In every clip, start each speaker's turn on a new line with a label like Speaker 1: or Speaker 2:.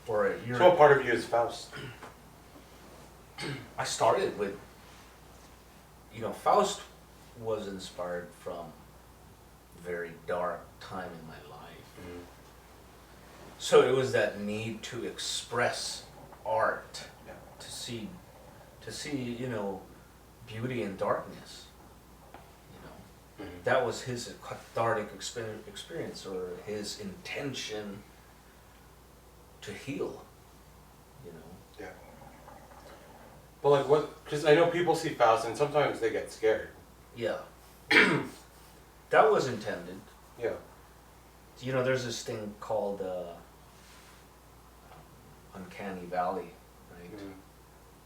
Speaker 1: or you're.
Speaker 2: So what part of you is Faust?
Speaker 1: I started with, Faust was inspired from a very dark time in my life.
Speaker 2: Mm-hmm.
Speaker 1: So it was that need to express art,
Speaker 2: Yeah.
Speaker 1: to see, beauty in darkness.
Speaker 2: Mm-hmm.
Speaker 1: That was his cathartic experience, or his intention to heal.
Speaker 2: Yeah. But like what? Because I know people see Faust and sometimes they get scared.
Speaker 1: Yeah. That was intended.
Speaker 2: Yeah.
Speaker 1: There's this thing called uncanny valley, right?
Speaker 2: Mm-hmm.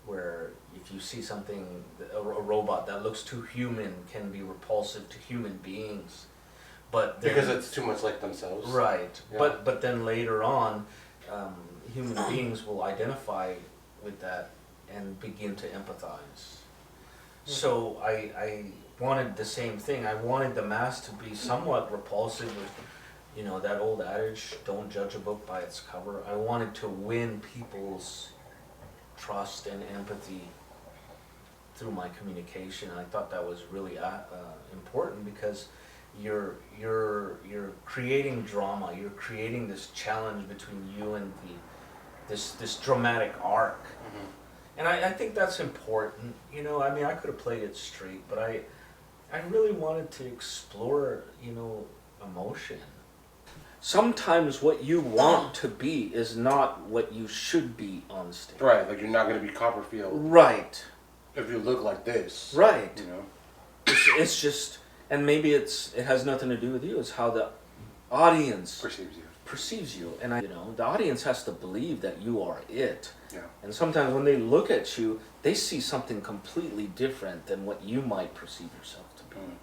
Speaker 1: Where if you see something, a robot that looks too human can be repulsive to human beings, but then,
Speaker 2: Because it's too much like themselves.
Speaker 1: right.
Speaker 2: Yeah.
Speaker 1: But then later on, human beings will identify with that and begin to empathize. So I wanted the same thing. I wanted the mask to be somewhat repulsive. With, that old adage, don't judge a book by its cover. I wanted to win people's trust and empathy through my communication. I thought that was really important, because you're creating drama. You're creating this challenge between you and this dramatic arc.
Speaker 2: Mm-hmm.
Speaker 1: And I think that's important. I could have played it straight, but I really wanted to explore, emotion. Sometimes what you want to be is not what you should be on stage.
Speaker 2: Right. Like you're not gonna be Copperfield
Speaker 1: Right.
Speaker 2: if you look like this.
Speaker 1: Right.
Speaker 2: It's
Speaker 1: It's just, and maybe it has nothing to do with you. It's how the audience
Speaker 2: perceives you.
Speaker 1: and the audience has to believe that you are it.
Speaker 2: Yeah.
Speaker 1: And sometimes when they look at you, they see something completely different than what you might perceive yourself to be.
Speaker 2: Mm.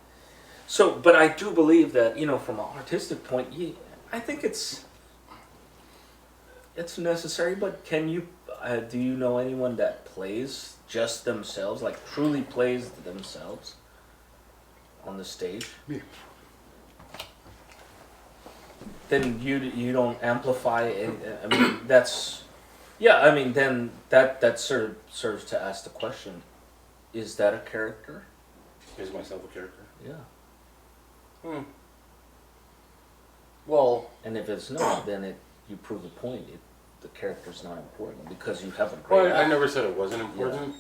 Speaker 1: So, but I do believe that, from an artistic point, I think it's necessary. But can you, do you know anyone that plays just themselves, like truly plays themselves on the stage?
Speaker 2: Me.
Speaker 1: Then you don't amplify it. I mean, that's, yeah, I mean, then that serves to ask the question, is that a character?
Speaker 2: Is myself a character?
Speaker 1: Yeah.
Speaker 2: Well.
Speaker 1: And if it's not, then you prove the point. The character's not important because you have a great
Speaker 2: Well, I
Speaker 1: actor.
Speaker 2: never said it wasn't important.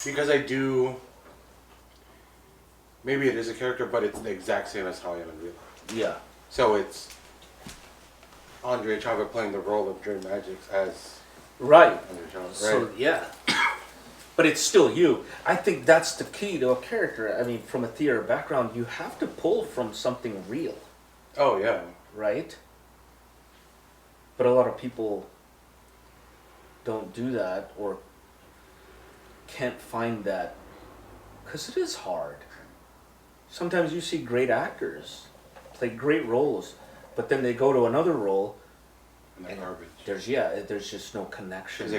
Speaker 2: Because I do. Maybe it is a character, but it's the exact same as how I am in real life.
Speaker 1: Yeah.
Speaker 2: So it's Andre Chava playing the role of Dre Magic as
Speaker 1: Right.
Speaker 2: Andre Chava, right?
Speaker 1: So yeah. But it's still you. I think that's the key to a character. I mean, from a theater background, you have to pull from something real,
Speaker 2: Oh yeah.
Speaker 1: right? But a lot of people don't do that, or can't find that, because it is hard. Sometimes you see great actors play great roles, but then they go to another role
Speaker 2: And they're garbage.
Speaker 1: there's just no connection.
Speaker 2: Because